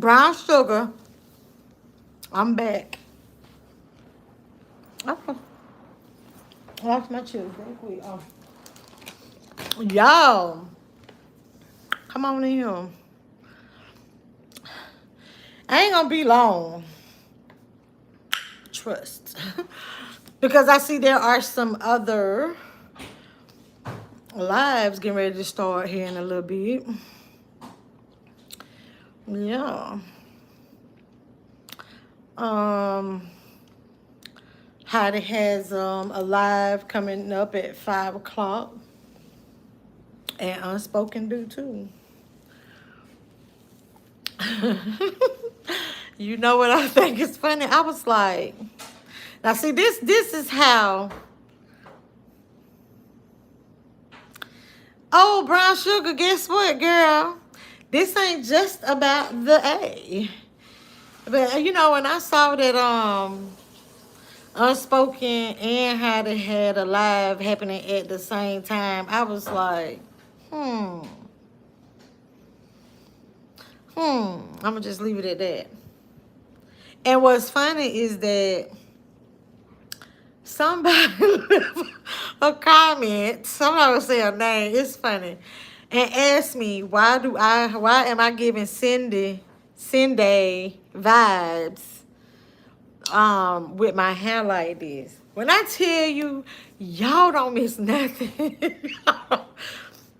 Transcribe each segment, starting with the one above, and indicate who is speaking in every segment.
Speaker 1: Brown sugar. I'm back. Okay. Lost my chips real quick. Oh. Y'all, come on in here. I ain't gonna be long. Trust. Because I see there are some other lives getting ready to start here in a little bit. Yeah. Um, Heidi has a live coming up at 5 o'clock. And Unspoken do too. You know what I think is funny? I was like, now see this is how. Oh, Brown Sugar, guess what, girl? This ain't just about the A. But you know, when I saw that Unspoken and how they had a live happening at the same time, I was like, hmm. I'm gonna just leave it at that. And what's funny is that somebody left a comment, somebody will say a name, it's funny, and asked me why am I giving Cindy vibes with my hair like this. When I tell you, y'all don't miss nothing.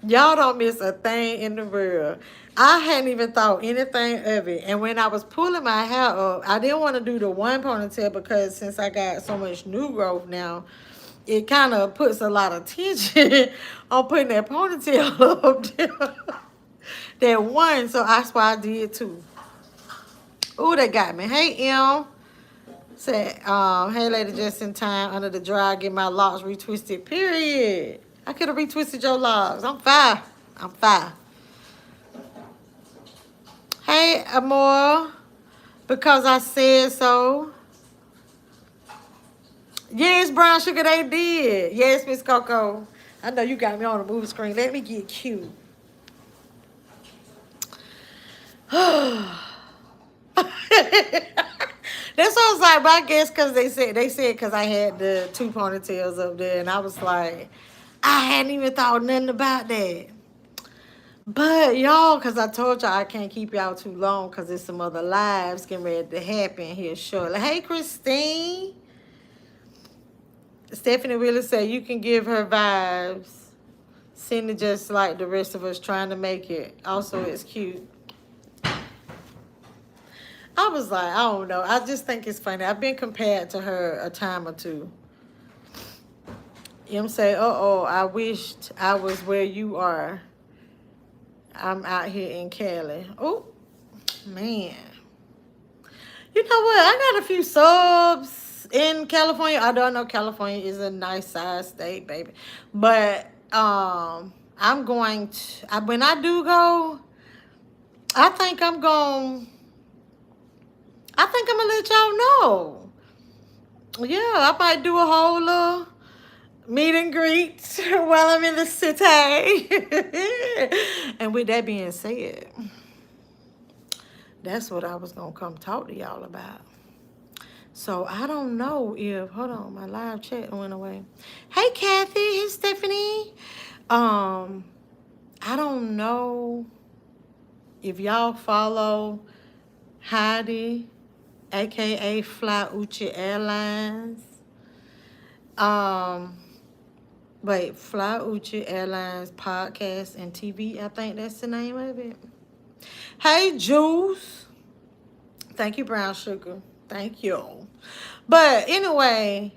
Speaker 1: Y'all don't miss a thing in the world. I hadn't even thought anything of it. And when I was pulling my hair up, I didn't want to do the one ponytail because since I got so much new growth now, it kind of puts a lot of tension on putting that ponytail up there. That one, so that's why I did too. Ooh, they got me. Hey, M. Said, hey, lady, just in time under the dry, get my locks retwisted, period. I could have retwisted your locks. I'm fine. I'm fine. Hey, Amor, because I said so. Yes, Brown Sugar, they did. Yes, Miss Coco. I know you got me on the movie screen. Let me get cute. That's what I was like, but I guess because they said because I had the two ponytails up there, and I was like, I hadn't even thought nothing about that. But y'all, because I told y'all I can't keep y'all too long because there's some other lives getting ready to happen here shortly. Hey, Christine. Stephanie Wheeler said you can give her vibes. Cindy just like the rest of us trying to make it. Also, it's cute. I was like, I don't know. I just think it's funny. I've been compared to her a time or two. Em say, uh-oh, I wished I was where you are. I'm out here in Cali. Oh, man. You know what? I got a few subs in California. I don't know California is a nice size state, baby. But I'm going to, when I do go, I think I'm going to let y'all know. Yeah, I might do a whole little meet and greet while I'm in the city. And with that being said, that's what I was going to come talk to y'all about. So I don't know if, hold on, my live chat went away. Hey, Kathy. Hey, Stephanie. I don't know if y'all follow Heidi, aka Fly Uchi Airlines. Fly Uchi Airlines podcast and TV. I think that's the name of it. Hey, Juice. Thank you, Brown Sugar. Thank you. But anyway,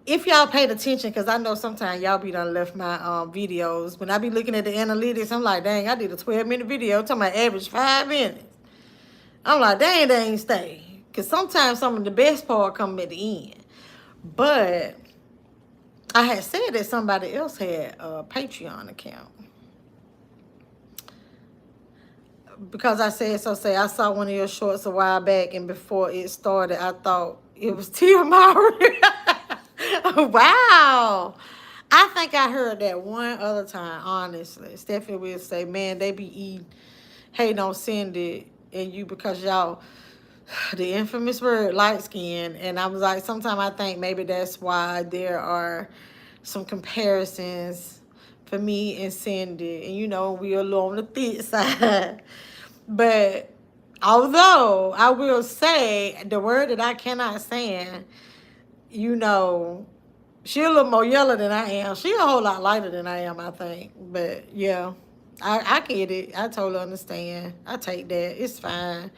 Speaker 1: if y'all paid attention, because I know sometimes y'all be done left my videos. When I be looking at the analytics, I'm like, dang, I did a 12-minute video. Talking about average 5 minutes. I'm like, dang, they ain't stay. Because sometimes some of the best part come at the end. But I had said that somebody else had a Patreon account. Because I said so, I saw one of your shorts a while back, and before it started, I thought it was Tia Mowry. Wow. I think I heard that one other time, honestly. Stephanie will say, man, they be eating. hating on Cindy and you because y'all, the infamous word light skin. And I was like, sometimes I think maybe that's why there are some comparisons for me and Cindy. And you know, we are a little on the thick side. But although I will say the word that I cannot stand, you know, she a little more yellow than I am. She a whole lot lighter than I am, I think. But yeah, I get it. I totally understand. I take that. It's fine.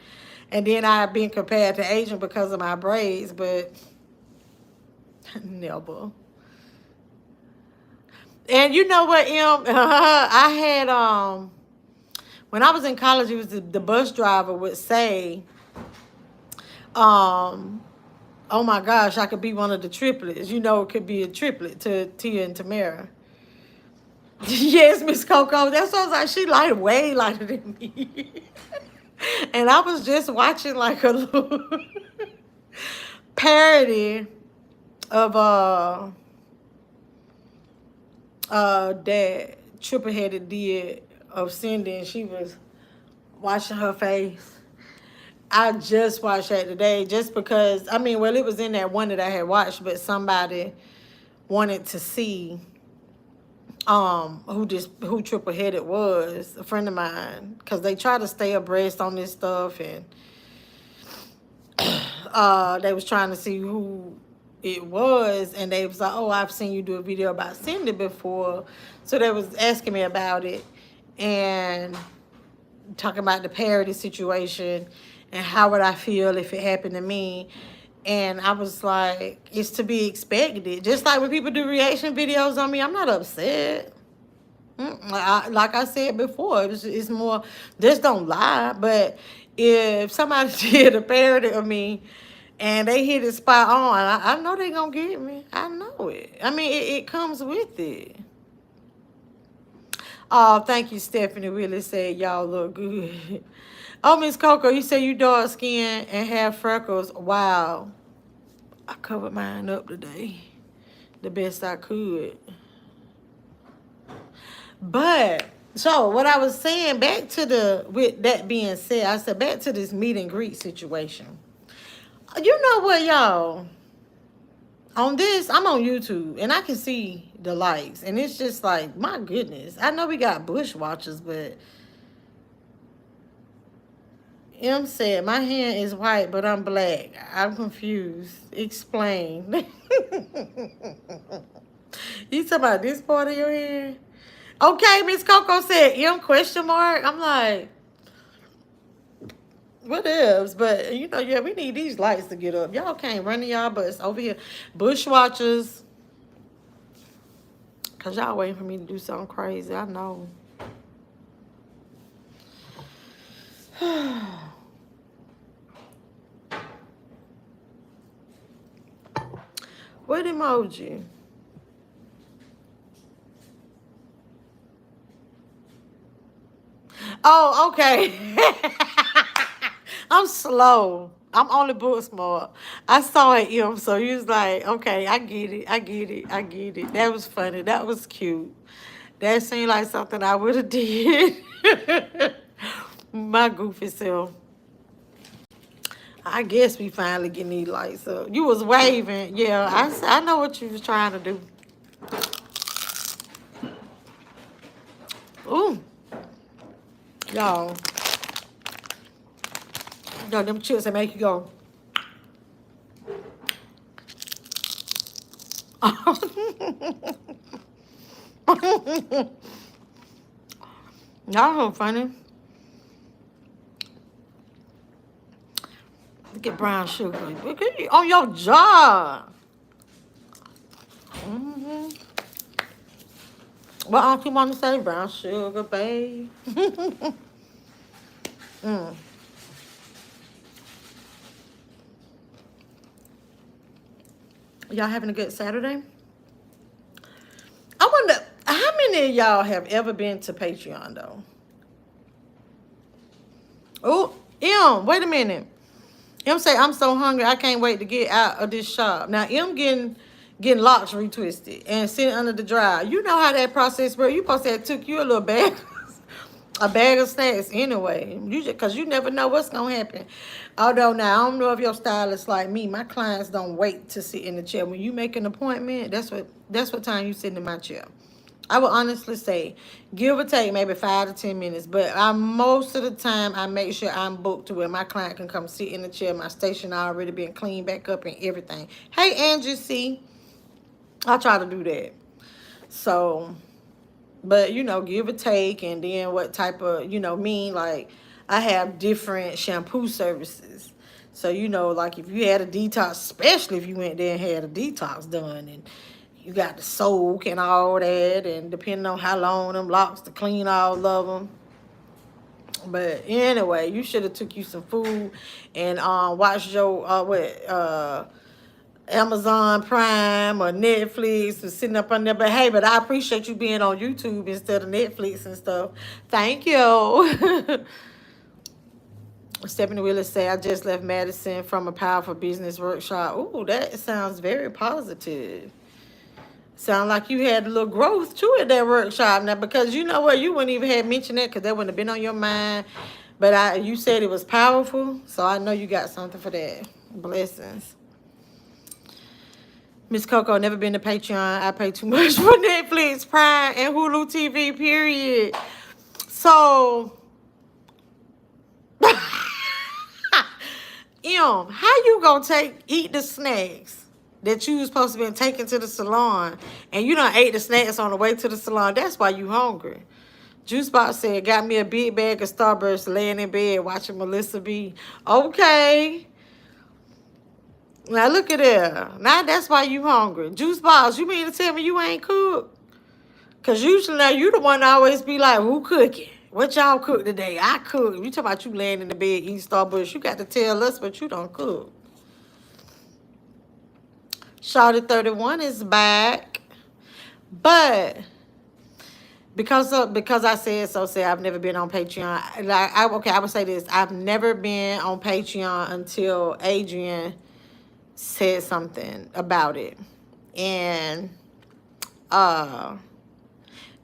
Speaker 1: And then I've been compared to Asian because of my braids, but never. And you know what, I had when I was in college, it was the bus driver would say, oh my gosh, I could be one of the triplets. You know, it could be a triplet to Tia and Tamara. Yes, Miss Coco. That's what I was like. She light way lighter than me. And I was just watching like a little parody of that Triple Headed did of Cindy, and she was washing her face. I just watched that today just because, I mean, well, it was in that one that I had watched, but somebody wanted to see who Triple Headed was, a friend of mine, because they try to stay abreast on this stuff, and they was trying to see who it was, and they was like, oh, I've seen you do a video about Cindy before. So they was asking me about it and talking about the parody situation and how would I feel if it happened to me. And I was like, it's to be expected. Just like when people do reaction videos on me, I'm not upset. Like I said before, it's more, just don't lie. But if somebody did a parody of me and they hit it spot on, I know they gonna get me. I know it. I mean, it comes with it. Oh, thank you, Stephanie. Really said y'all look good. Oh, Miss Coco, you say you dark skin and have freckles. Wow. I covered mine up today the best I could. But so what I was saying, back to with that being said, I said back to this meet and greet situation. You know what, y'all? On this, I'm on YouTube and I can see the likes, and it's just like, my goodness. I know we got bush watchers, but M said, my hand is white, but I'm black. I'm confused. Explain. You talking about this part of your hand? Okay, Miss Coco said M question mark. I'm like, what else? But you know, yeah, we need these lights to get up. Y'all can't run to y'all bus over here. Bush watchers. Cause y'all waiting for me to do something crazy. I know. What emoji? Oh, okay. I'm slow. I'm only book smart. I saw it, so he was like, okay, I get it. I get it. I get it. That was funny. That was cute. That seemed like something I would have did. My goofy self. I guess we finally getting these lights up. You was waving. Yeah, I know what you was trying to do. Ooh. Y'all. Yo, them chips that make you go. Y'all so funny. Look at brown sugar. Look at you on your jaw. What auntie want to say? Brown sugar, babe. Y'all having a good Saturday? I wonder how many of y'all have ever been to Patreon though? Oh, wait a minute. M say, I'm so hungry, I can't wait to get out of this shop. Now, M getting locks retwisted and sitting under the dryer. You know how that process works. You supposed to have took you a little bit. a bag of snacks anyway. You just because you never know what's gonna happen. Although now I don't know if your style is like me. My clients don't wait to sit in the chair. When you make an appointment, that's what time you sit in my chair. I would honestly say, give or take maybe 5 to 10 minutes, but I most of the time I make sure I'm booked to where my client can come sit in the chair. My station already been cleaned back up and everything. Hey, Angie, see, I try to do that. So, but give or take, and then what type of like I have different shampoo services. So like if you had a detox, especially if you went there and had a detox done, and you got the soak and all that, and depending on how long them locks to clean all of them. But anyway, you should have took you some food and watched your Amazon Prime or Netflix or sitting up on there. But hey, but I appreciate you being on YouTube instead of Netflix and stuff. Thank you. Stephanie Willis say, I just left Madison from a powerful business workshop. Ooh, that sounds very positive. Sound like you had a little growth too at that workshop now, because you know what, you wouldn't even have mentioned that because that wouldn't have been on your mind. But you said it was powerful, so I know you got something for that. Blessings. Miss Coco, never been to Patreon. I pay too much for Netflix, Prime, and Hulu TV, period. So, how you gonna eat the snacks that you was supposed to be taking to the salon, and you done ate the snacks on the way to the salon? That's why you hungry. Juicebox said, got me a big bag of Starburst, laying in bed watching Melissa B. Okay. Now look at that. Now that's why you hungry. Juicebox, you mean to tell me you ain't cooked? Because usually now you the one that always be like, who cooking? What y'all cook today? I cook. You talk about you laying in the bed eating Starburst. You got to tell us what you don't cook. Shawty 31 is back. But because I said so, say I've never been on Patreon. I would say this. I've never been on Patreon until Adrian said something about it. And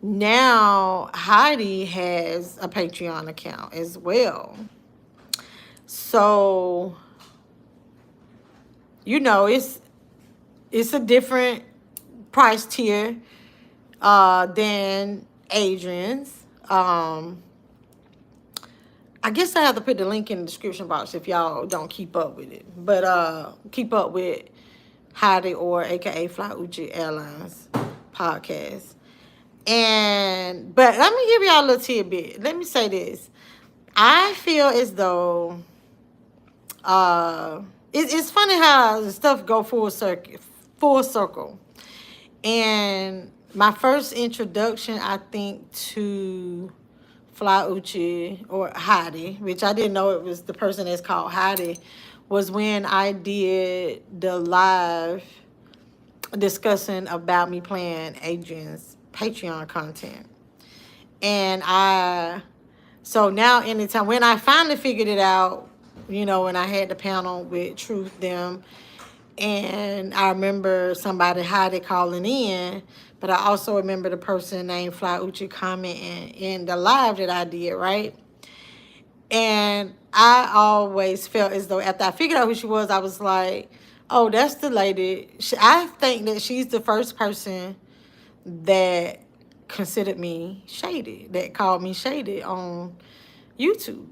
Speaker 1: now Heidi has a Patreon account as well. So, it's a different price tier than Adrian's. I guess I have to put the link in the description box if y'all don't keep up with it. But keep up with Heidi, or aka Fly Uchi Airlines podcast. But let me give y'all a little tidbit. Let me say this. I feel as though it's funny how the stuff go full circle. And my first introduction, I think, to Fly Uchi or Heidi, which I didn't know it was the person that's called Heidi, was when I did the live discussing about me playing Adrian's Patreon content. And so now anytime, when I finally figured it out, when I had the panel with Truth, them, and I remember somebody Heidi calling in, but I also remember the person named Fly Uchi commenting in the live that I did, right? And I always felt as though after I figured out who she was, I was like, oh, that's the lady. I think that she's the first person that considered me shady, that called me shady on YouTube.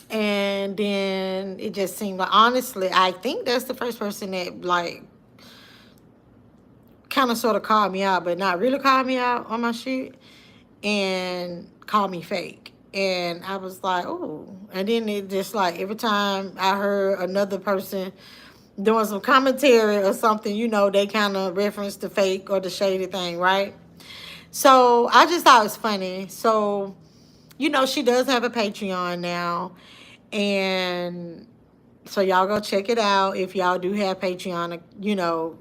Speaker 1: And then it just seemed like, honestly, I think that's the first person that, like, kind of sort of called me out, but not really called me out on my shit, and called me fake. And I was like, oh. And then it just, like, every time I heard another person doing some commentary or something, they kind of reference the fake or the shady thing, right? So I just thought it was funny. So, she does have a Patreon now. And so y'all go check it out if y'all do have Patreon,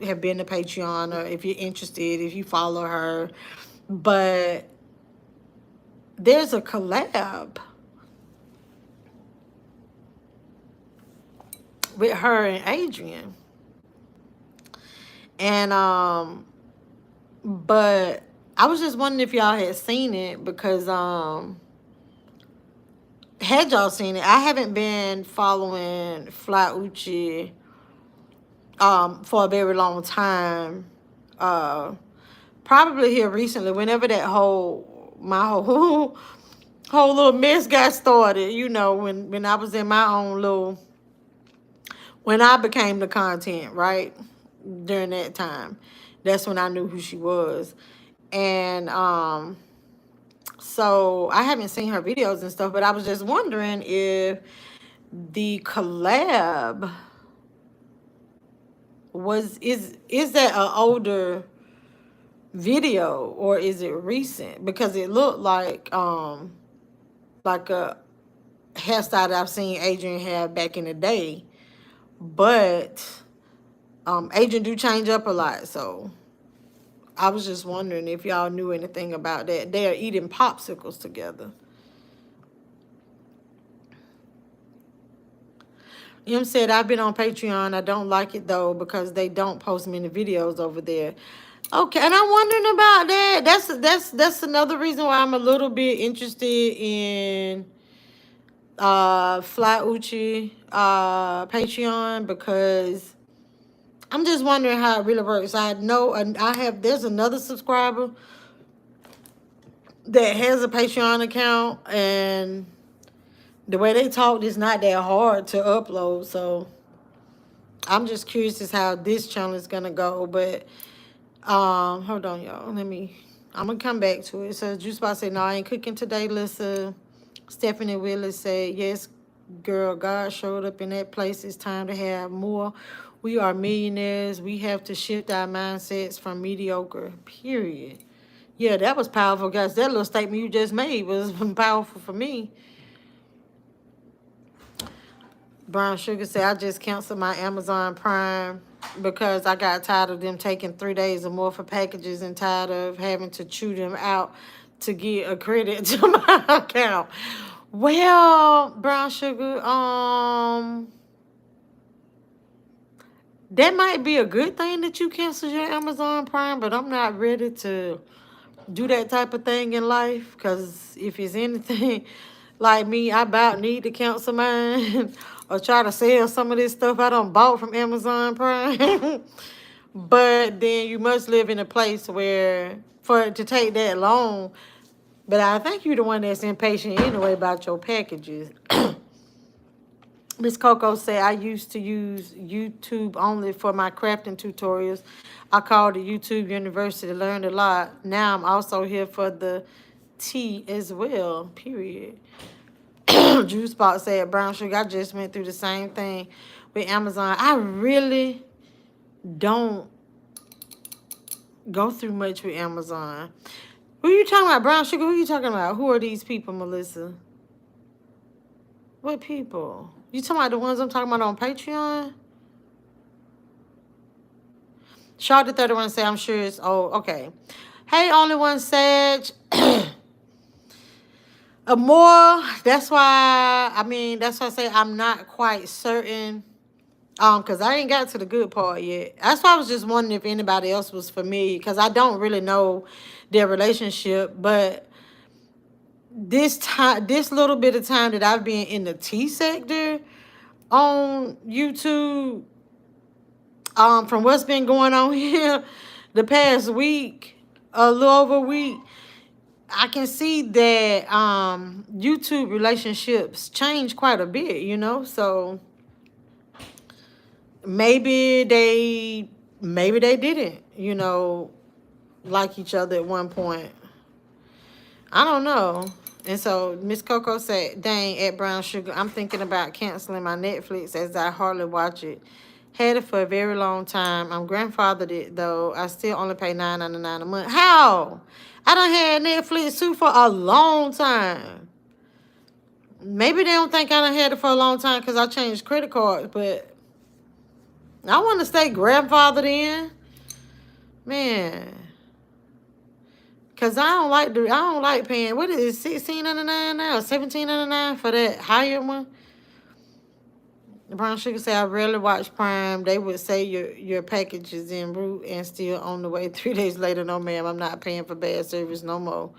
Speaker 1: have been to Patreon, or if you're interested, if you follow her. But there's a collab with her and Adrian. And but I was just wondering if y'all had seen it because had y'all seen it? I haven't been following Fly Uchi for a very long time. Probably here recently, whenever that my whole whole little mess got started, you know, when I was in my own little, when I became the content, right? During that time. That's when I knew who she was. And so I haven't seen her videos and stuff, but I was just wondering if the collab is that an older video or is it recent? Because it looked like a hairstyle that I've seen Adrian have back in the day. But Adrian do change up a lot, so I was just wondering if y'all knew anything about that. They are eating popsicles together. Em said, I've been on Patreon. I don't like it, though, because they don't post many videos over there. Okay, and I'm wondering about that. That's another reason why I'm a little bit interested in Fly Uchi Patreon, because I'm just wondering how it really works. I know, and there's another subscriber that has a Patreon account, and the way they talk is not that hard to upload. So I'm just curious as how this channel is gonna go. But hold on, y'all. I'm gonna come back to it. So Juice Box said, no, I ain't cooking today, Lisa. Stephanie Willis said, yes, girl, God showed up in that place. It's time to have more. We are millionaires. We have to shift our mindsets from mediocre, period. Yeah, that was powerful, guys. That little statement you just made was powerful for me. Brown Sugar said, I just canceled my Amazon Prime because I got tired of them taking 3 days or more for packages and tired of having to chew them out to get a credit to my account. Well, Brown Sugar, that might be a good thing that you canceled your Amazon Prime, but I'm not ready to do that type of thing in life, because if it's anything like me, I about need to cancel mine or try to sell some of this stuff I done bought from Amazon Prime. But then you must live in a place where for it to take that long. But I think you're the one that's impatient anyway about your packages. Miss Coco said, I used to use YouTube only for my crafting tutorials. I called the YouTube University, learned a lot. Now I'm also here for the tea as well, period. Juice Box said, Brown Sugar, I just went through the same thing with Amazon. I really don't go through much with Amazon. Who you talking about, Brown Sugar? Who you talking about? Who are these people, Melissa? What people? You talking about the ones I'm talking about on Patreon? Charlotte 31 said, I'm sure it's okay. Hey, only one Sag. More. That's why I say I'm not quite certain. Because I ain't got to the good part yet. That's why I was just wondering if anybody else was familiar, because I don't really know their relationship. But this little bit of time that I've been in the tea sector on YouTube, from what's been going on here the past week, a little over a week, I can see that YouTube relationships change quite a bit, you know. So maybe they didn't, you know, like each other at one point. I don't know. And so Miss Coco said, dang, at Brown Sugar, I'm thinking about canceling my Netflix as I hardly watch it. Had it for a very long time. I'm grandfathered it, though. I still only pay $9.99 a month. How? I done had Netflix, too, for a long time. Maybe they don't think I done had it for a long time because I changed credit cards, but I want to stay grandfathered in. Man. Because I don't like paying, what is it, $16.99 now, $17.99 for that higher one? Brown Sugar say, I rarely watch Prime. They would say your package is en route and still on the way. 3 days later, no ma'am, I'm not paying for bad service no more.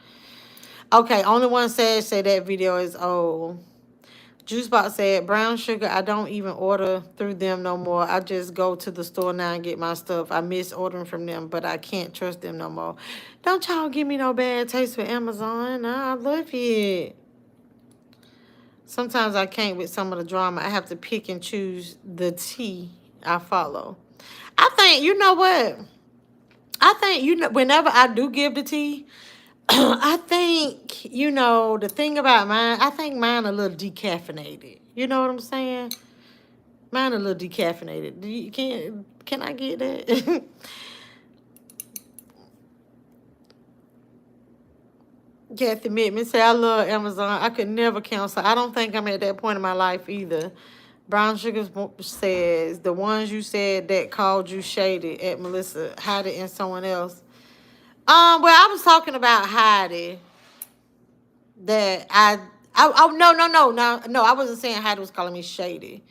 Speaker 1: Okay, only one said say that video is old. Juicebox said, Brown Sugar, I don't even order through them no more. I just go to the store now and get my stuff. I miss ordering from them, but I can't trust them no more. Don't y'all give me no bad taste with Amazon. Nah, I love it. Sometimes I can't with some of the drama. I have to pick and choose the tea I follow. I think, you know what? I think, whenever I do give the tea, I think, the thing about mine, I think mine a little decaffeinated. You know what I'm saying? Mine a little decaffeinated. Can I get that? Kathy Mittman say, I love Amazon. I could never cancel. I don't think I'm at that point in my life either. Brown Sugar says, the ones you said that called you shady at Melissa, Heidi, and someone else. Well, I was talking about Heidi. That no, I wasn't saying Heidi was calling me shady.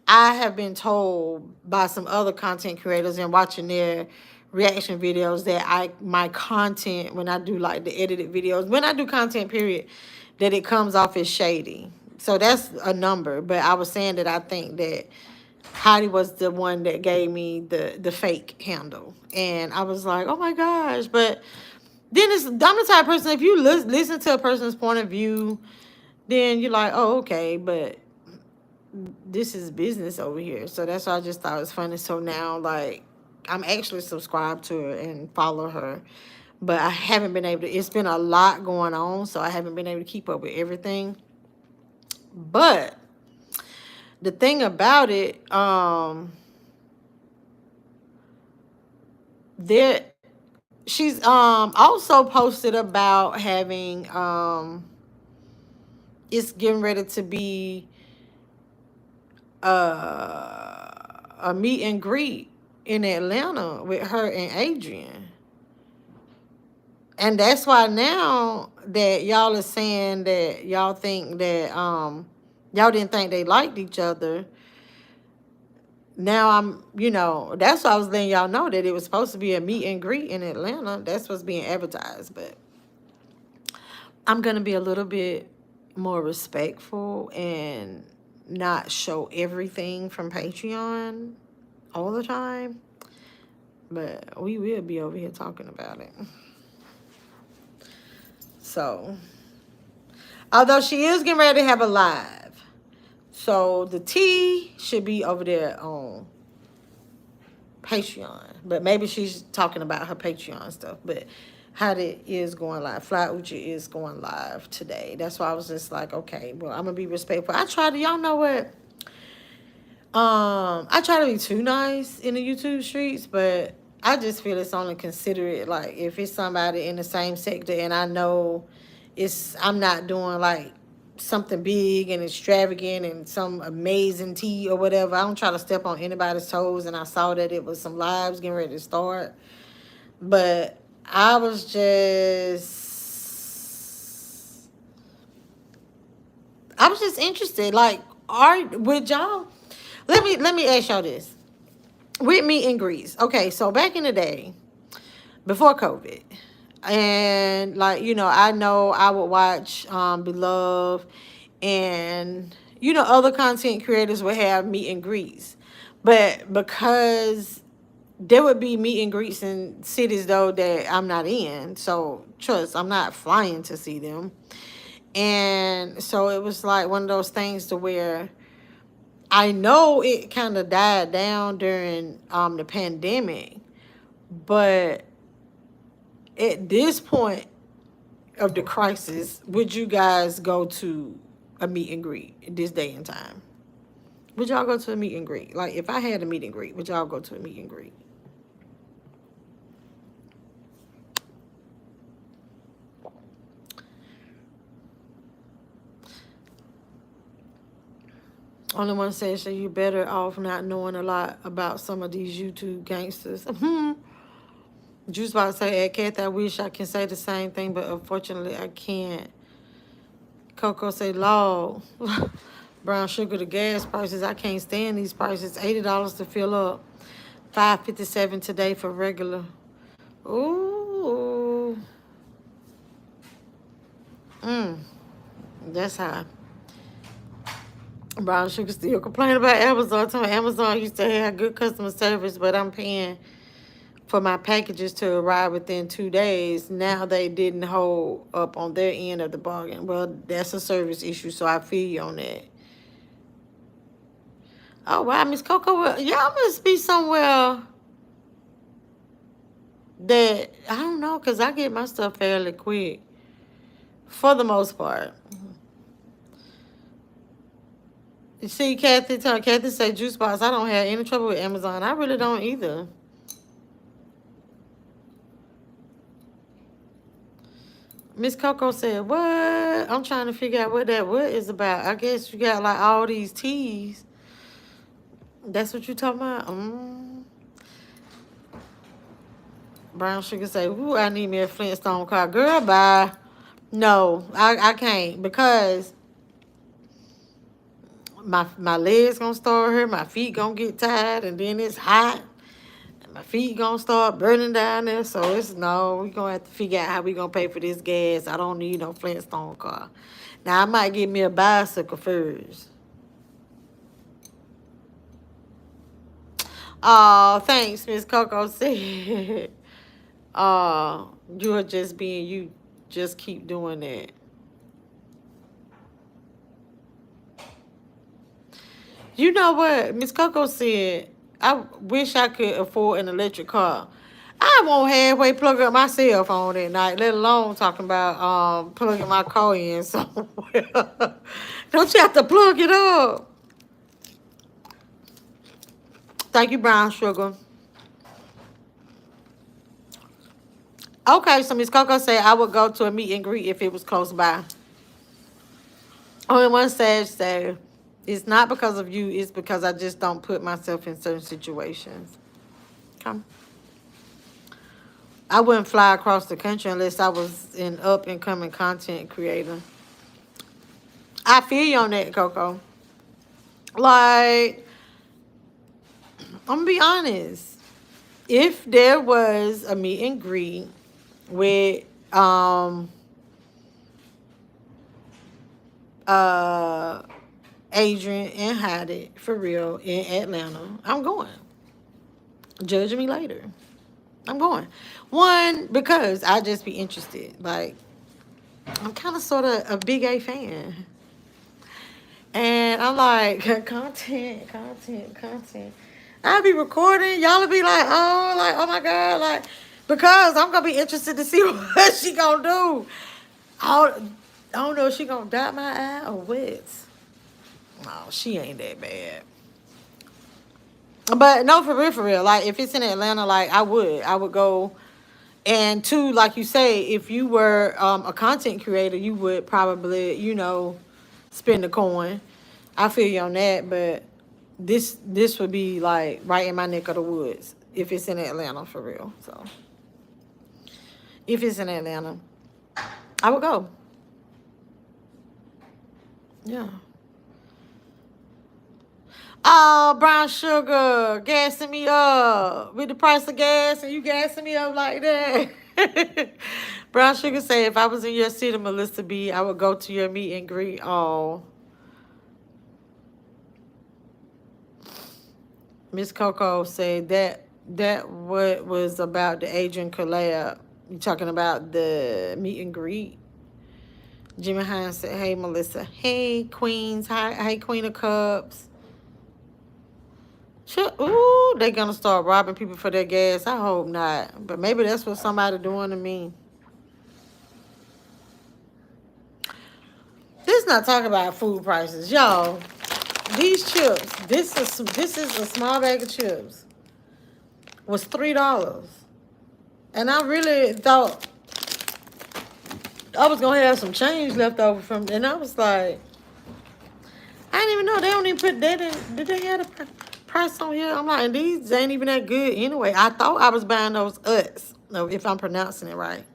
Speaker 1: I have been told by some other content creators and watching their reaction videos that my content, when I do like the edited videos, when I do content period, that it comes off as shady. So that's a number. But I was saying that I think that Heidi was the one that gave me the fake handle. And I was like, oh my gosh. But then I'm the type of person, if you listen to a person's point of view, then you're like, oh, okay, but this is business over here. So that's why I just thought it was funny. So now, like, I'm actually subscribed to her and follow her. But I haven't been able to, it's been a lot going on, so I haven't been able to keep up with everything. But the thing about it, she's also posted about having it's getting ready to be a meet and greet in Atlanta with her and Adrian. And that's why now that y'all are saying that y'all think that y'all didn't think they liked each other. Now that's why I was letting y'all know that it was supposed to be a meet and greet in Atlanta. That's what's being advertised. But I'm gonna be a little bit more respectful and not show everything from Patreon all the time. But we will be over here talking about it. So, although she is getting ready to have a live, so the tea should be over there on Patreon. But maybe she's talking about her Patreon stuff. But Heidi is going live. Fly Uchi is going live today. That's why I was just like, okay, well, I'm gonna be respectful. I try to, y'all know what? I try to be too nice in the YouTube streets, but I just feel it's only considerate, like, if it's somebody in the same sector and I know I'm not doing, like, something big and extravagant and some amazing tea or whatever. I don't try to step on anybody's toes, and I saw that it was some lives getting ready to start. But I was just interested. Like, would y'all, let me ask y'all this. With meet and greets. Okay, so back in the day, before COVID, and like, I know I would watch Beloved, and other content creators would have meet and greets. But because there would be meet and greets in cities though that I'm not in, so trust, I'm not flying to see them. And so it was like one of those things to where I know it kind of died down during the pandemic, but at this point of the crisis, would you guys go to a meet and greet at this day and time? Would y'all go to a meet and greet? Like, if I had a meet and greet, would y'all go to a meet and greet? Only one says, so you better off not knowing a lot about some of these YouTube gangsters. Juice about to say, hey, Kathy, I wish I can say the same thing, but unfortunately I can't. Coco say, Lord, Brown sugar, the gas prices. I can't stand these prices. $80 to fill up. $5.57 today for regular. Ooh. That's high. Brown sugar still complaining about Amazon. Telling me Amazon used to have good customer service, but I'm paying for my packages to arrive within 2 days. Now they didn't hold up on their end of the bargain. Well, that's a service issue, so I feel you on that. Oh wow, Miss Coco, well, y'all must be somewhere that I don't know, cause I get my stuff fairly quick, for the most part. You see, Kathy say juice box. I don't have any trouble with Amazon. I really don't either. Miss Coco said, "What?" I'm trying to figure out what is about. I guess you got like all these teas. That's what you talking about? Brown sugar say, "Ooh, I need me a Flintstone car." Girl, bye. No, I can't, because my legs gonna start hurt, my feet gonna get tired, and then it's hot. And my feet gonna start burning down there. So it's no, we gonna have to figure out how we gonna pay for this gas. I don't need no Flintstone car. Now I might get me a bicycle first. Oh, thanks, Miss Coco said. You're just being you. Just keep doing that. You know what? Miss Coco said, I wish I could afford an electric car. I won't halfway plug up my cell phone at night, let alone talking about plugging my car in somewhere. Don't you have to plug it up? Thank you, Brown Sugar. Okay, so Miss Coco said I would go to a meet and greet if it was close by. Only one Sage said, it's not because of you, it's because I just don't put myself in certain situations. Come. I wouldn't fly across the country unless I was an up and coming content creator. I feel you on that, Coco. Like, I'm gonna be honest. If there was a meet and greet with Adrian and Hattie for real in Atlanta, I'm going. Judge me later. I'm going. One, because I just be interested. Like, I'm kind of sort of a big A fan. And I'm like, content. I'll be recording. Y'all will be like, oh my God. Like, because I'm going to be interested to see what she going to do. I don't know if she going to dot my eye or what. No, she ain't that bad. But no, for real. Like, if it's in Atlanta, like, I would go. And two, like you say, if you were a content creator, you would probably, spend the coin. I feel you on that, but this would be like right in my neck of the woods if it's in Atlanta for real. So if it's in Atlanta, I would go. Yeah. Oh, Brown Sugar, gassing me up with the price of gas, and you gassing me up like that. Brown Sugar say, if I was in your city, Melissa B, I would go to your meet and greet. Oh. Miss Coco said that what was about the Adrian collab. You talking about the meet and greet? Jimmy Hines said, hey, Melissa. Hey, Queens. Hi, hey, Queen of Cups. Ooh, they gonna start robbing people for their gas. I hope not. But maybe that's what somebody doing to me. This not talking about food prices. Y'all, these chips, this is a small bag of chips, was $3. And I really thought I was gonna have some change left over from, and I was like, I didn't even know they don't even put that in. Did they have the price on here? I'm like, these ain't even that good anyway. I thought I was buying those Utz, if I'm pronouncing it right.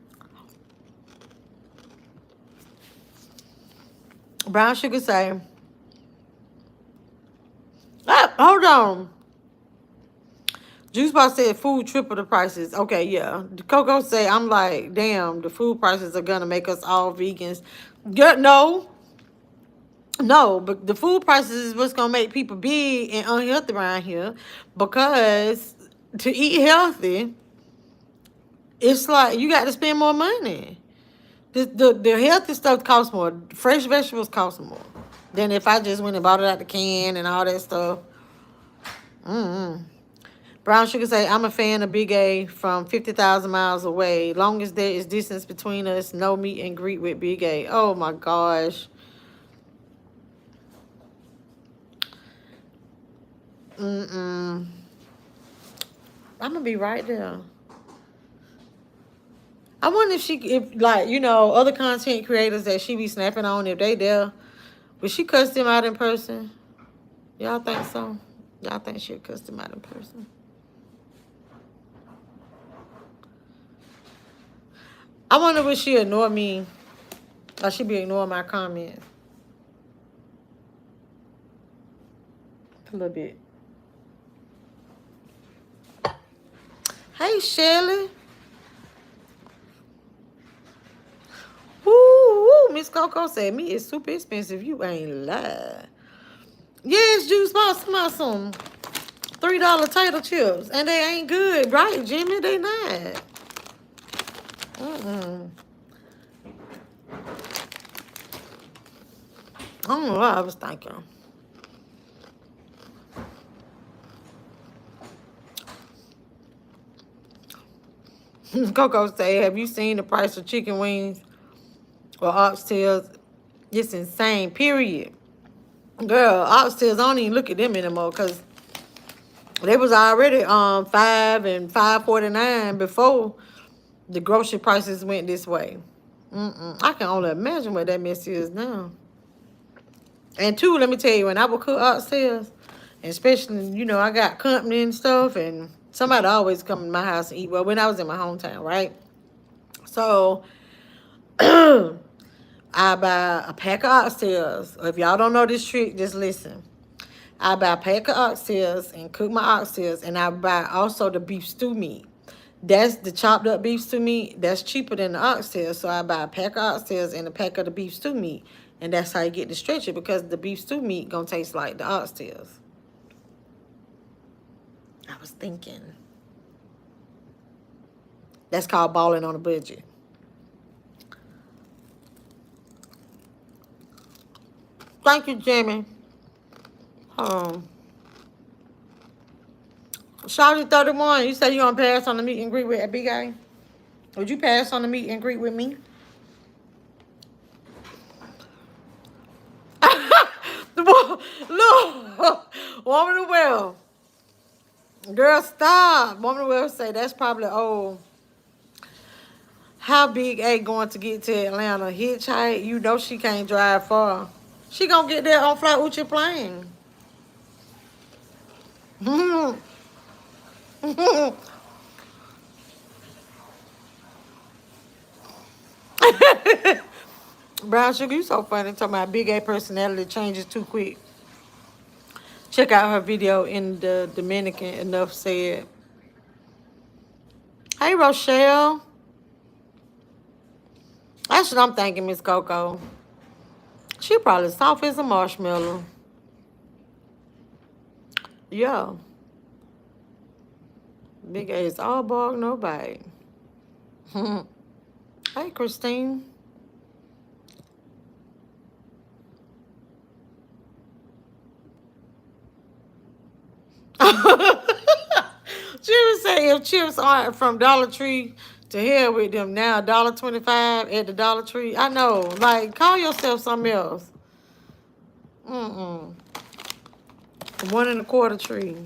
Speaker 1: Brown Sugar say, Ah, hold on. Juice Bar said food triple the prices. Okay, yeah. Coco say, I'm like, damn, the food prices are gonna make us all vegans. No, no, but the food prices is what's gonna make people big and unhealthy around here. Because to eat healthy, it's like you got to spend more money. The healthy stuff costs more. Fresh vegetables cost more than if I just went and bought it out the can and all that stuff. Mm-hmm. Brown Sugar say, I'm a fan of Big A from 50,000 miles away. Long as there is distance between us, no meet and greet with Big A. Oh my gosh. Mm-mm. I'm gonna be right there. I wonder if like, other content creators that she be snapping on, if they there, would she cuss them out in person? Y'all think so? Y'all think she'll cuss them out in person? I wonder would she ignore me, or she be ignoring my comments a little bit. Hey, Shelly. Woo, Miss Coco said, me is super expensive. You ain't lie. Yes, Juice Box, some $3 tater chips. And they ain't good, right, Jimmy? They not. Mm-mm. I don't know what I was thinking. Coco said, have you seen the price of chicken wings or oxtails? It's insane, period. Girl, oxtails, I don't even look at them anymore because they was already $5 and $5.49 before the grocery prices went this way. I can only imagine what that mess is now. And two, let me tell you, when I would cook oxtails, especially, I got company and stuff, and somebody always come to my house and eat. Well, when I was in my hometown, right? So I buy a pack of oxtails. If y'all don't know this trick, just listen. I buy a pack of oxtails and cook my oxtails, and I buy also the beef stew meat. That's the chopped up beef stew meat. That's cheaper than the oxtails. So I buy a pack of oxtails and a pack of the beef stew meat. And that's how you get to stretch it, because the beef stew meat gonna taste like the oxtails. I was thinking. That's called balling on a budget. Thank you, Jamie. Shawty 31, you said you gonna pass on the meet and greet with a big guy? Would you pass on the meet and greet with me? Look, Woman of Well. Girl, stop. Woman of Well say that's probably old. How Big A going to get to Atlanta? Hitchhike? You know she can't drive far. She gonna get there on Fly Uchi plane. Brown Sugar, you so funny talking about Big A personality changes too quick. Check out her video in the Dominican. Enough said. Hey, Rochelle. That's what I'm thinking, Miss Coco. She probably soft as a marshmallow. Yeah. Big A is all bark, no bite. Hey, Christine. She would say if chips aren't from Dollar Tree, to hell with them now. $1.25 at the Dollar Tree. I know. Like, call yourself something else. 1.25 tree.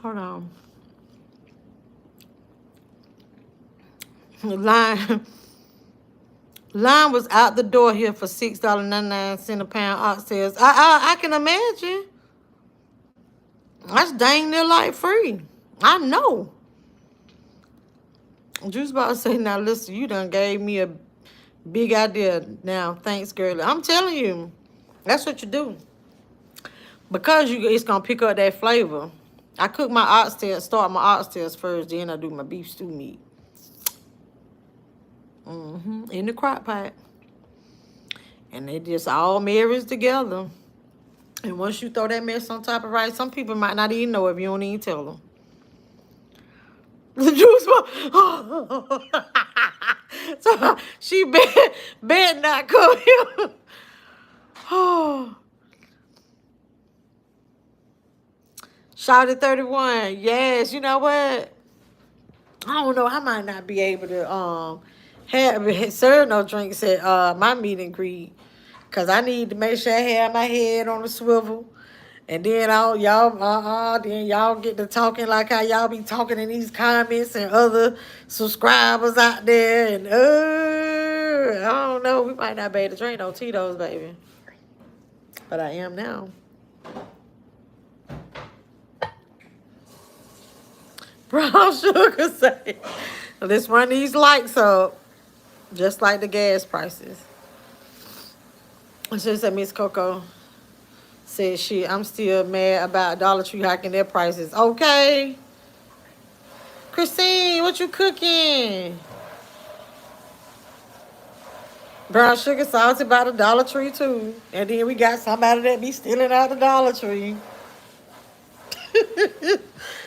Speaker 1: Hold on. Line was out the door here for $6.99 a pound oxtails. I can imagine. That's dang near like free. I know. Juice Box say, now listen, you done gave me a big idea now. Thanks, girl. I'm telling you, that's what you do. Because it's going to pick up that flavor. I cook my oxtails, start my oxtails first, then I do my beef stew meat. In the crock pot. And it just all marries together. And once you throw that mess on top of rice, some people might not even know if you don't even tell them. The juice box. So she bet not come here. Oh. Shouted 31. Yes, you know what? I don't know. I might not be able to serve no drinks at my meet and greet. Cause I need to make sure I have my head on the swivel. And then then y'all get to talking like how y'all be talking in these comments and other subscribers out there. And I don't know, we might not be able to drink no Tito's, baby. But I am now. Brown Sugar say, let's run these lights up, just like the gas prices. She said, Miss Coco said, shit, I'm still mad about Dollar Tree hiking their prices. Okay. Christine, what you cooking? Brown Sugar salty about a Dollar Tree too. And then we got somebody that be stealing out the Dollar Tree.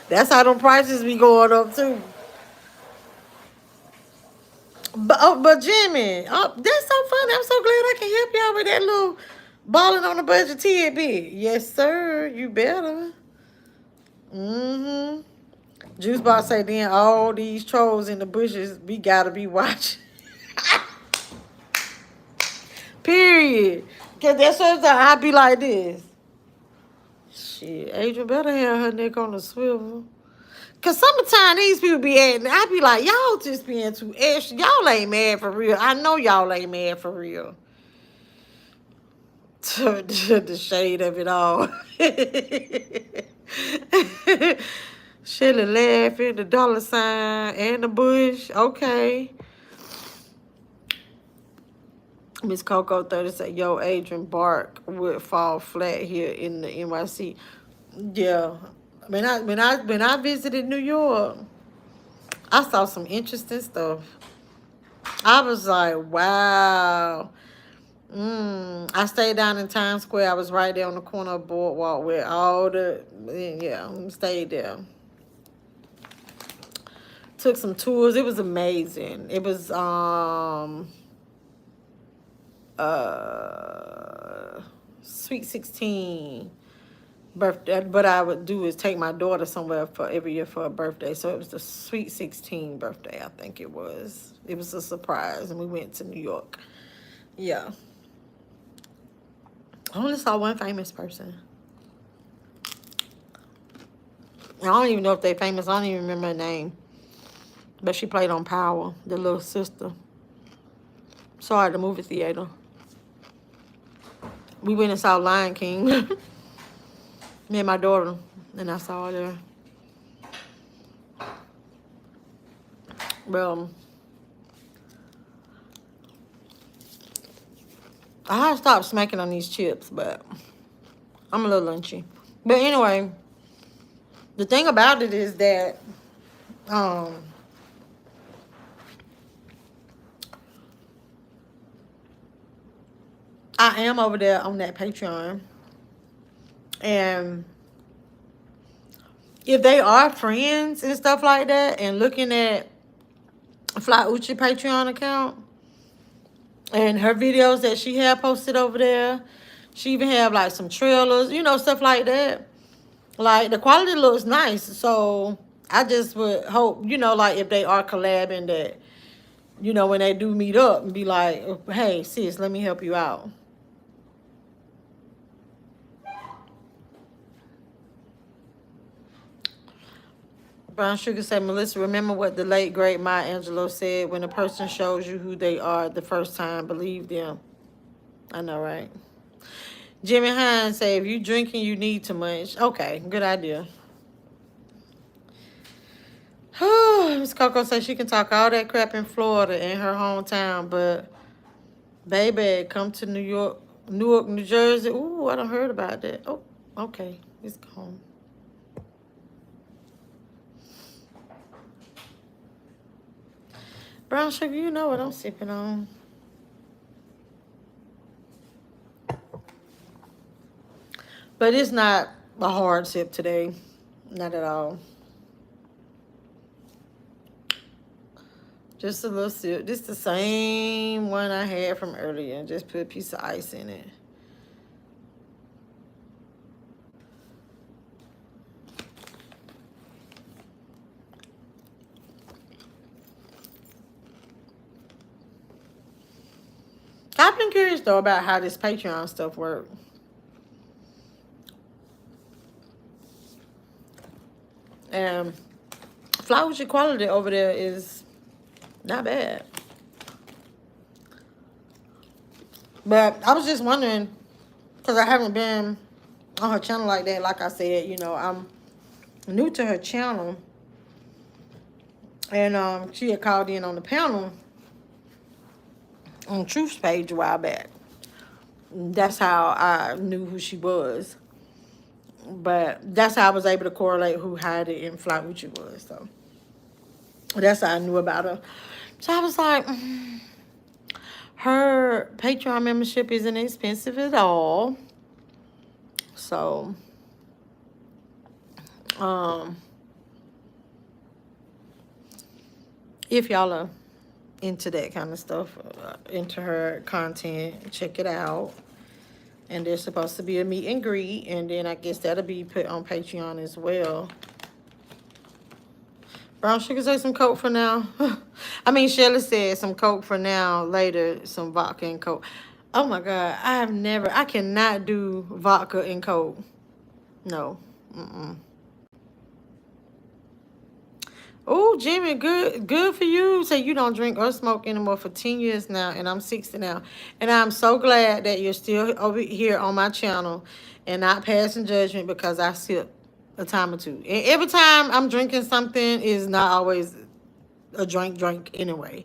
Speaker 1: That's how them prices be going up too. But Jimmy, that's so funny. I'm so glad I can help y'all with that little balling on the budget tidbit. Yes, sir. You better. Juice Box say, then all these trolls in the bushes, we gotta be watching. Period. Cause that's what I be like this. Shit, Adrian better have her neck on the swivel. Cause sometimes these people be acting, I be like, y'all just being too extra. Y'all ain't mad for real. I know y'all ain't mad for real. The shade of it all. Shelly laughing, the dollar sign, and the bush. Okay. Miss Coco 30 said, yo, Adrian Bark would fall flat here in the NYC. Yeah. When I visited New York, I saw some interesting stuff. I was like, wow. I stayed down in Times Square. I was right there on the corner of Boardwalk with all stayed there. Took some tours. It was amazing. It was Sweet 16 birthday. What I would do is take my daughter somewhere for every year for her birthday. So it was the Sweet 16 birthday, I think it was. It was a surprise, and we went to New York. Yeah. I only saw one famous person. I don't even know if they famous. I don't even remember her name. But she played on Power, the little sister. Saw her at the movie theater. We went and saw Lion King. Me and my daughter. And I saw her there. Well, I stopped smacking on these chips, but I'm a little lunchy. But anyway, the thing about it is that I am over there on that Patreon. And if they are friends and stuff like that, and looking at Fly Uchi Patreon account and her videos that she had posted over there, she even have like some trailers, stuff like that. Like, the quality looks nice. So I just would hope, like, if they are collabing, that, when they do meet up, and be like, hey, sis, let me help you out. Brown Sugar said, Melissa, remember what the late, great Maya Angelou said, when a person shows you who they are the first time, believe them. I know, right? Jimmy Hines said, if you drinking, you need too much. Okay, good idea. Miss Coco says she can talk all that crap in Florida in her hometown, but baby, come to Newark, New Jersey. Ooh, I done heard about that. Oh, okay, it's gone. Brown sugar, you know what I'm sipping on. But it's not a hard sip today. Not at all. Just a little sip. This the same one I had from earlier. Just put a piece of ice in it. I've been curious though about how this Patreon stuff works. And Flowers Equality over there is not bad. But I was just wondering, because I haven't been on her channel like that. Like I said, you know, I'm new to her channel. And she had called in on the panel on Truth's page a while back. That's how I knew who she was. But that's how I was able to correlate who Heidi and Flaucci was. So that's how I knew about her. So I was like, her Patreon membership isn't expensive at all. So, if y'all are into that kind of stuff, into her content, check it out. And there's supposed to be a meet and greet, and then I guess that'll be put on Patreon as well. Brown sugar say some Coke for now. I mean, Shelly said some Coke for now, later some vodka and Coke. Oh my God, I cannot do vodka and Coke. No. Oh, Jimmy, good for you. Say you don't drink or smoke anymore for 10 years now, and I'm 60 now. And I'm so glad that you're still over here on my channel and not passing judgment because I sip a time or two. And every time I'm drinking something is not always a drink anyway.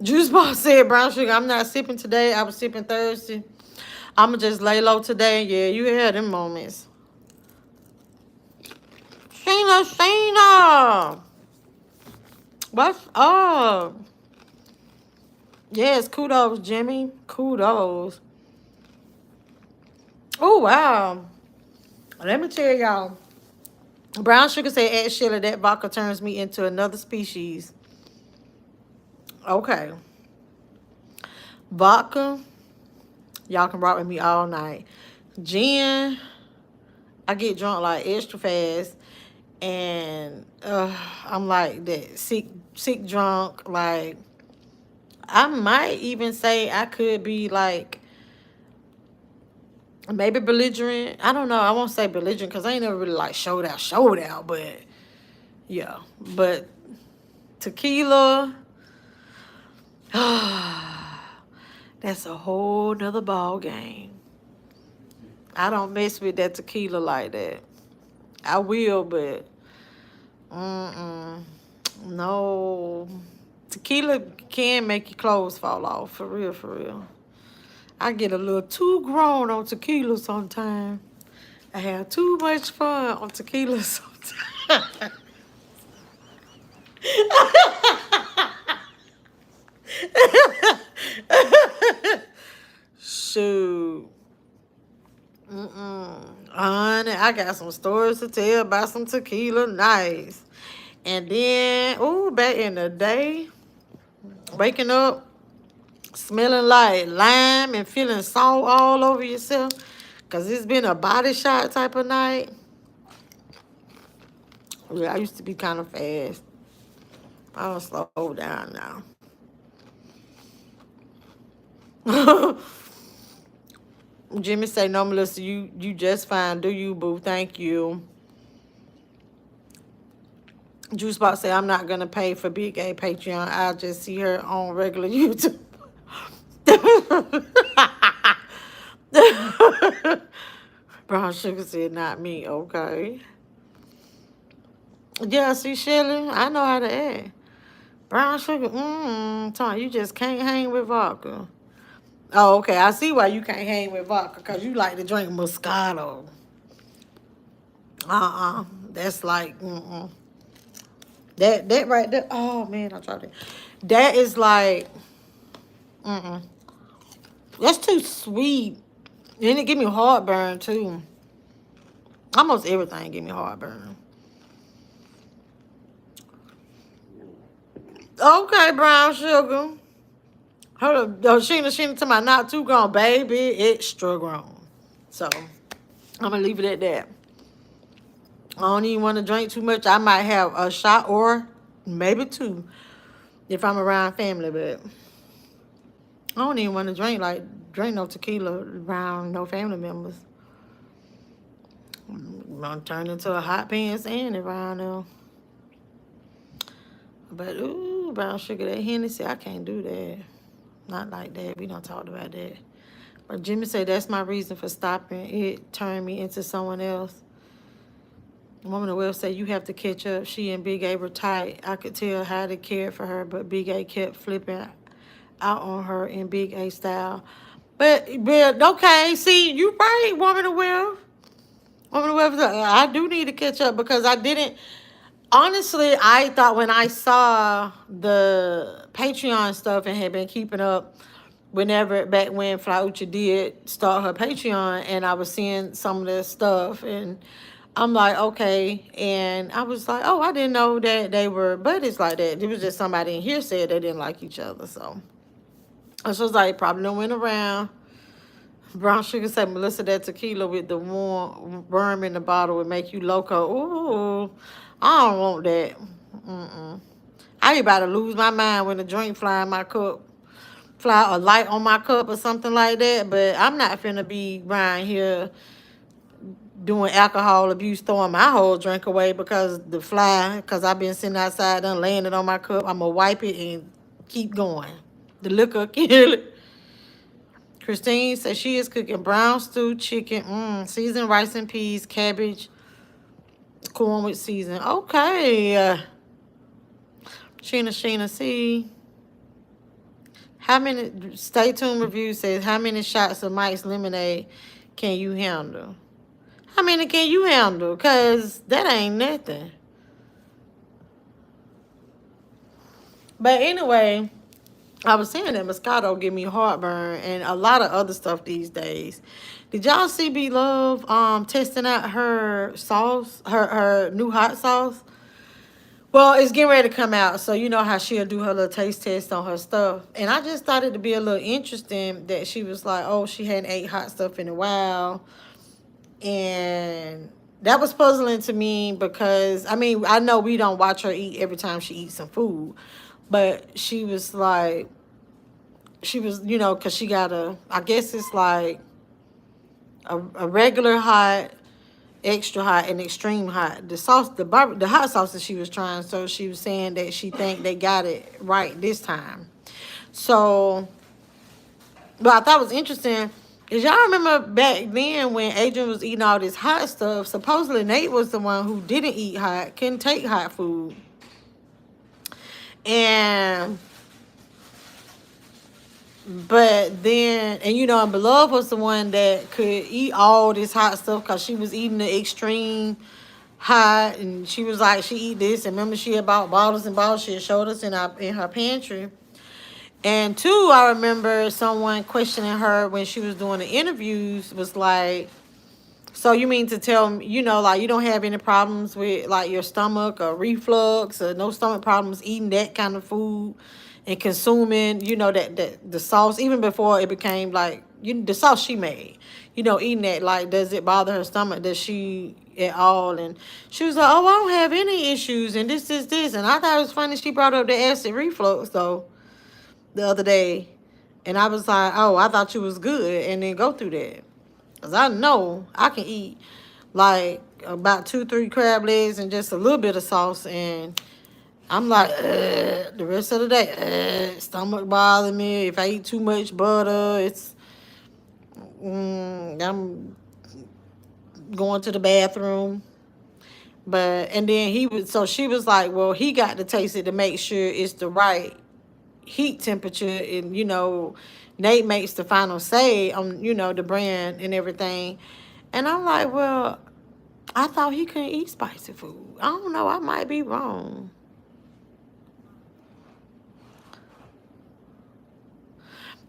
Speaker 1: Juice Box said, Brown sugar, I'm not sipping today. I was sipping Thursday. I'ma just lay low today. Yeah, you had them moments. Sheena. What's up? Yes, kudos, Jimmy. Kudos. Oh, wow. Let me tell y'all. Brown sugar said, Ed Sheila, that vodka turns me into another species. Okay. Vodka. Y'all can rock with me all night. Gin, I get drunk like extra fast. And I'm like that sick drunk. Like, I might even say I could be like maybe belligerent. I don't know. I won't say belligerent because I ain't never really like showed out. But yeah. But tequila, that's a whole nother ball game. I don't mess with that tequila like that. I will, but no. Tequila can make your clothes fall off, for real. I get a little too grown on tequila sometimes. I have too much fun on tequila sometimes. Shoot. Honey, I got some stories to tell about some tequila nights. And then, back in the day, waking up, smelling like lime and feeling salt all over yourself. Because it's been a body shot type of night. Yeah, I used to be kind of fast. I don't slow down now. Jimmy say, no, Melissa, you just fine. Do you, boo? Thank you. Juice Box say, I'm not going to pay for Big A Patreon. I'll just see her on regular YouTube. Brown sugar said, not me. Okay. Yeah, see, Shelly, I know how to act. Brown sugar, Tom, you just can't hang with vodka. Oh, okay. I see why you can't hang with vodka, because you like to drink Moscato. That's like, That right there. Oh, man, I tried it. That is like, mm-mm. That's too sweet. And it give me heartburn, too. Almost everything give me heartburn. Okay, brown sugar. Hold up. Oh, Sheena to my not too grown, baby. Extra grown. So, I'm going to leave it at that. I don't even want to drink too much. I might have a shot or maybe two if I'm around family, but I don't even want to drink no tequila around no family members. I'm gonna turn into a hot pants and around them. But ooh, brown sugar, that Hennessy, I can't do that. Not like that. We don't talk about that. But Jimmy said that's my reason for stopping. It turned me into someone else. Woman of Well said you have to catch up. She and Big A were tight. I could tell how they cared for her, but Big A kept flipping out on her in Big A style. But okay, see, you right, Woman of Well. Woman of Well, I do need to catch up because I didn't. Honestly, I thought when I saw the Patreon stuff and had been keeping up back when Flaucha did start her Patreon, and I was seeing some of the stuff, and I'm like, okay. And I was like, oh, I didn't know that they were buddies like that. It was just somebody in here said they didn't like each other. So I was like, probably don't went around. Brown sugar said, Melissa, that tequila with the warm worm in the bottle would make you loco. Ooh, I don't want that. I be about to lose my mind when the drink fly in my cup. Fly a light on my cup or something like that. But I'm not finna be around here doing alcohol abuse, throwing my whole drink away because I've been sitting outside done laying it on my cup. I'm going to wipe it and keep going. The liquor kill it. Christine says she is cooking brown stew chicken, seasoned rice and peas, cabbage, corn with seasoning. Okay. Sheena, see. Stay tuned review says, how many shots of Mike's lemonade can you handle? How many can you handle? Because that ain't nothing. But anyway, I was saying that Moscato give me heartburn and a lot of other stuff these days. Did y'all see B Love testing out her sauce, her new hot sauce? Well, it's getting ready to come out, so you know how she'll do her little taste test on her stuff. And I just thought it to be a little interesting that she was like, oh, she hadn't ate hot stuff in a while. And that was puzzling to me because, I mean, I know we don't watch her eat every time she eats some food. But she was like, because she got I guess it's like a regular hot, extra hot, and extreme hot. The hot sauce that she was trying, so she was saying that she think they got it right this time. So, but I thought it was interesting. Is y'all remember back then when Adrian was eating all this hot stuff, supposedly Nate was the one who didn't eat hot, couldn't take hot food. But then, and Beloved was the one that could eat all this hot stuff because she was eating the extreme hot, and she was like, she eat this. And remember, she had bought bottles and bottles. She had showed us in her pantry. And two, I remember someone questioning her when she was doing the interviews was like, so you mean to tell me, like you don't have any problems with like your stomach or reflux or no stomach problems eating that kind of food and consuming, that the sauce, even before it became like, the sauce she made, eating that, like, does it bother her stomach? Does she at all? And she was like, oh, I don't have any issues. And this. And I thought it was funny she brought up the acid reflux though the other day. And I was like, oh, I thought you was good. And then go through that. Because I know I can eat like about 2-3 crab legs and just a little bit of sauce. And I'm like, the rest of the day, stomach bothering me. If I eat too much butter, I'm going to the bathroom. But, and then so she was like, well, he got to taste it to make sure it's the right heat temperature. And, Nate makes the final say on, the brand and everything. And I'm like, well, I thought he couldn't eat spicy food. I don't know. I might be wrong.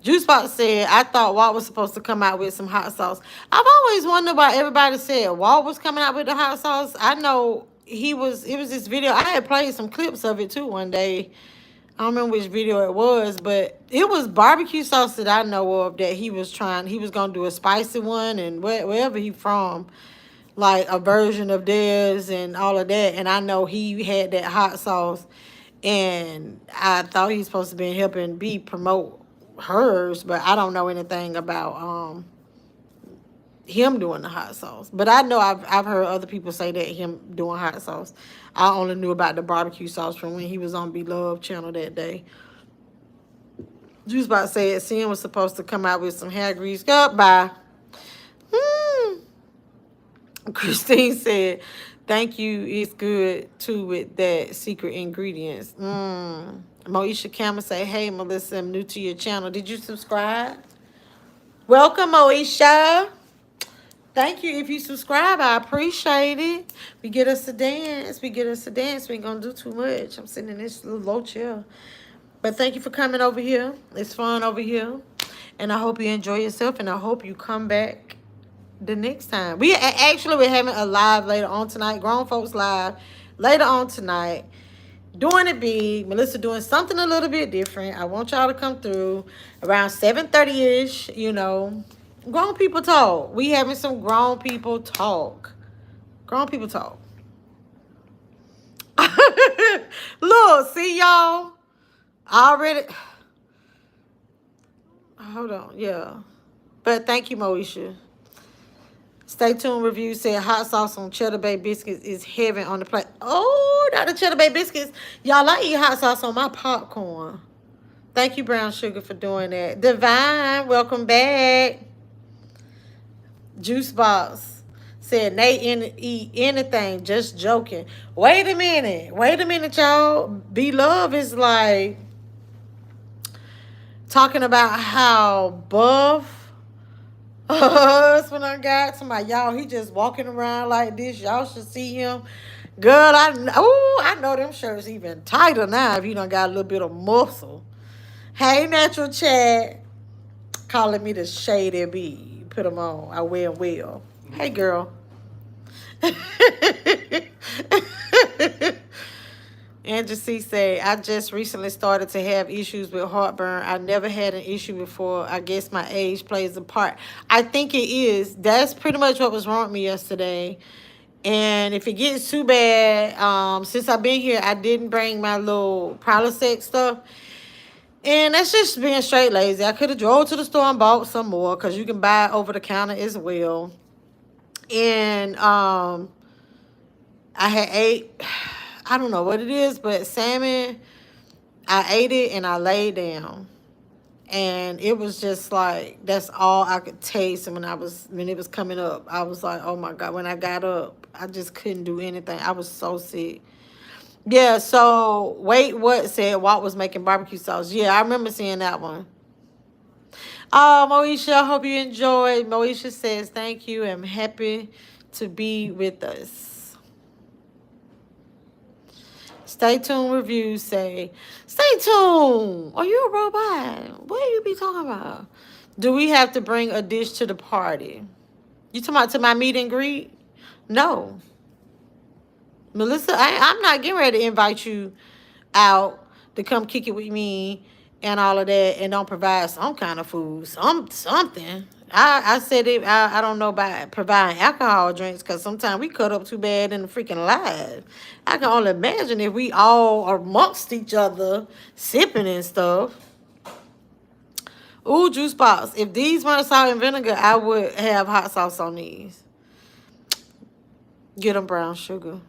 Speaker 1: Juice Box said, I thought Walt was supposed to come out with some hot sauce. I've always wondered why everybody said Walt was coming out with the hot sauce. I know it was this video. I had played some clips of it too one day. I don't remember which video it was, but it was barbecue sauce that I know of that he was going to do a spicy one, and wherever he from, like a version of theirs and all of that. And I know he had that hot sauce, and I thought he's supposed to be helping B promote hers, but I don't know anything about him doing the hot sauce. But I know I've heard other people say that him doing hot sauce. I only knew about the barbecue sauce from when he was on Beloved channel that day. Juice Box said Sin was supposed to come out with some hair grease. Goodbye. Christine said, thank you. It's good too with that secret ingredients. Moesha Cameron say, hey, Melissa, I'm new to your channel. Did you subscribe? Welcome, Moesha. Thank you. If you subscribe, I appreciate it. We get us a dance. We ain't going to do too much. I'm sitting in this little low chair. But thank you for coming over here. It's fun over here. And I hope you enjoy yourself. And I hope you come back the next time. We're having a live later on tonight. Grown Folks Live later on tonight. Doing it big. Melissa doing something a little bit different. I want y'all to come through around 7:30-ish, Grown people talk. We having some grown people talk. Grown people talk. Look, see y'all. Already. Hold on. Yeah. But thank you, Moesha. Stay tuned. Review said hot sauce on Cheddar Bay biscuits is heaven on the plate. Oh, not the Cheddar Bay biscuits. Y'all, I eat hot sauce on my popcorn. Thank you, Brown Sugar, for doing that. Divine, welcome back. Juice Box said Nate eat anything, just joking. Wait a minute, y'all. Beloved is like talking about how buff husband I got. Somebody, y'all, he just walking around like this. Y'all should see him. Girl, I know them shirts even tighter now if you done got a little bit of muscle. Hey, Natural Chat. Calling me the shady bee. Put them on. I wear them well. Hey, girl. Andrew C. say, I just recently started to have issues with heartburn. I never had an issue before. I guess my age plays a part. I think it is. That's pretty much what was wrong with me yesterday. And if it gets too bad, since I've been here, I didn't bring my little Prilosec stuff. And that's just being straight lazy. I could have drove to the store and bought some more because you can buy over the counter as well. And I had ate, I don't know what it is, but salmon, I ate it and I laid down. And it was just like, that's all I could taste. And when it was coming up, I was like, oh my God. When I got up, I just couldn't do anything. I was so sick. Yeah, so Wait What said Walt was making barbecue sauce. Yeah, I remember seeing that one. Oh, Moesha, I hope you enjoyed. Moesha says, thank you. I'm happy to be with us. Stay tuned reviews say, stay tuned. Are you a robot? What do you be talking about? Do we have to bring a dish to the party? You talking about to my meet and greet? No. Melissa, I'm not getting ready to invite you out to come kick it with me and all of that and don't provide some kind of food, something. I said it. I don't know about providing alcohol drinks because sometimes we cut up too bad in the freaking live. I can only imagine if we all are amongst each other sipping and stuff. Ooh, Juice Box. If these weren't salt and vinegar, I would have hot sauce on these. Get them, Brown Sugar.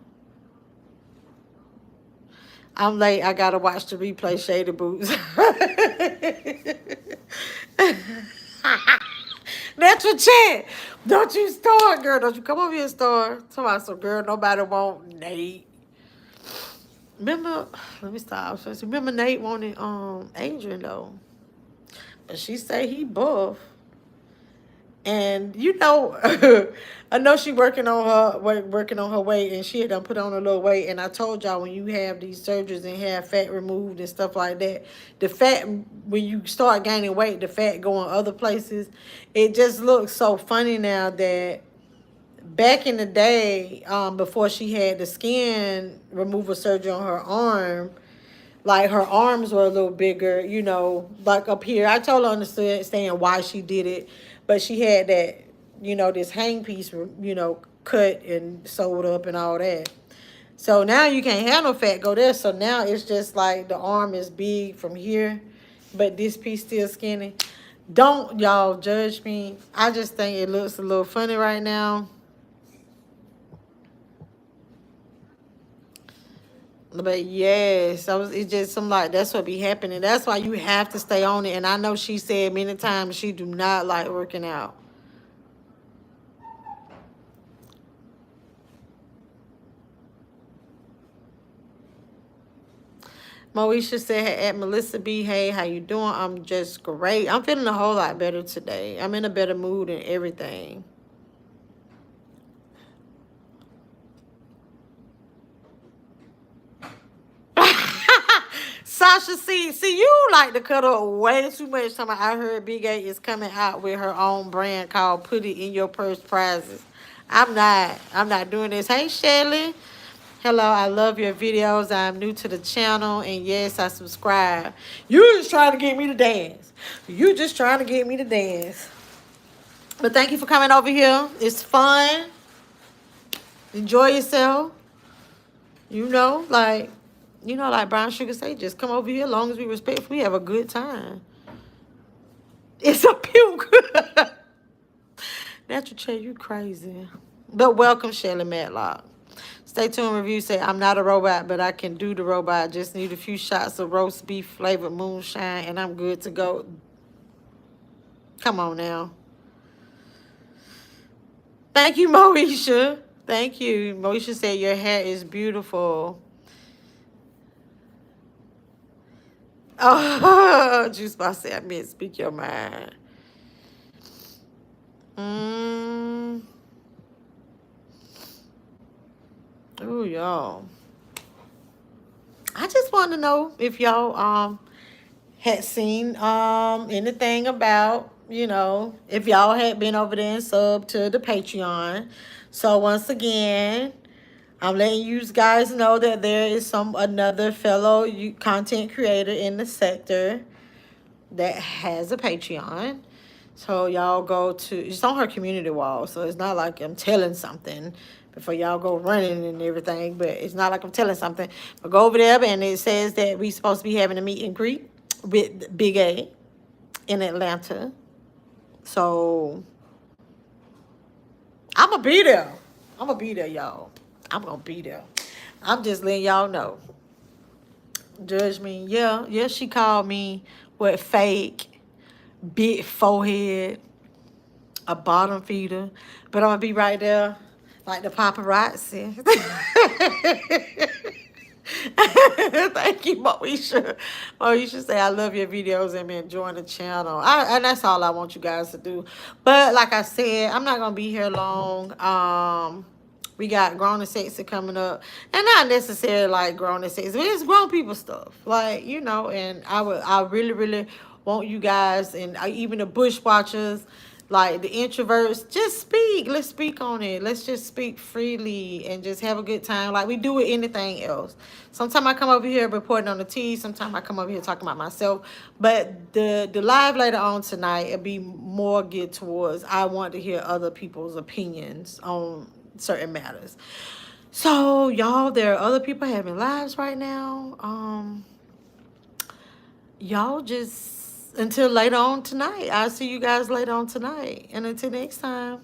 Speaker 1: I'm late. I gotta watch the replay. Shady Boots. Natural chat. Don't you start, girl. Don't you come over here and start. Somebody, so girl, nobody want Nate. Remember, let me stop. Remember Nate wanted Adrian though. But she say he buff. And you know, I know she working on her weight, and she had done put on a little weight. And I told y'all, when you have these surgeries and have fat removed and stuff like that, the fat, when you start gaining weight, the fat going other places. It just looks so funny now that back in the day, before she had the skin removal surgery on her arm, like her arms were a little bigger, you know, like up here. I told her understand why she did it, but she had that, you know, this hang piece, you know, cut and sewed up and all that. So now you can't have no fat go there. So now it's just like the arm is big from here, but this piece still skinny. Don't y'all judge me. I just think it looks a little funny right now. But yes, it's just some like that's what be happening. That's why you have to stay on it. And I know she said many times she do not like working out. Moesha said, hey, at Melissa B, hey, how you doing? I'm just great. I'm feeling a whole lot better today. I'm in a better mood and everything. Sasha, see, you like to cut up way too much. Time I heard Big A is coming out with her own brand called "Put It in Your Purse Prizes." I'm not doing this. Hey, Shelly. Hello, I love your videos. I'm new to the channel, and yes, I subscribe. You just trying to get me to dance. You just trying to get me to dance. But thank you for coming over here. It's fun. Enjoy yourself. You know, like Brown Sugar say, just come over here. As long as we respect, we have a good time. It's a puke. Natural Chat, you crazy. But welcome, Shelly Matlock. Stay tuned. Review say, I'm not a robot, but I can do the robot. Just need a few shots of roast beef flavored moonshine, and I'm good to go. Come on now. Thank you, Moesha. Thank you. Moesha said, your hair is beautiful. Oh, Juice Box said, I meant speak your mind. Oh, y'all. I just want to know if y'all had seen anything about, you know, if y'all had been over there and sub to the Patreon. So once again, I'm letting you guys know that there is another fellow content creator in the sector that has a Patreon. So y'all go to, it's on her community wall, so it's not like I'm telling something before y'all go running and everything, but it's not like I'm telling something. But go over there, and it says that we supposed to be having a meet and greet with Big A in Atlanta. So I'm going to be there. I'm going to be there, y'all. I'm going to be there. I'm just letting y'all know. Judge me. Yeah, she called me what, fake, big forehead, a bottom feeder. But I'm going to be right there like the paparazzi. Thank you, Moesha. Moesha say, I love your videos and been enjoying the channel. And that's all I want you guys to do. But like I said, I'm not going to be here long. We got Grown and Sexy coming up. And not necessarily like Grown and Sexy. It's grown people stuff. Like, you know, and I really, really want you guys, and even the Bushwatchers, like the introverts, just speak. Let's speak on it. Let's just speak freely and just have a good time like we do with anything else. Sometimes I come over here reporting on the tea. Sometimes I come over here talking about myself. But the live later on tonight, it'll be more geared towards I want to hear other people's opinions on certain matters. So, y'all, there are other people having lives right now. Y'all just... until later on tonight. I'll see you guys later on tonight. And until next time.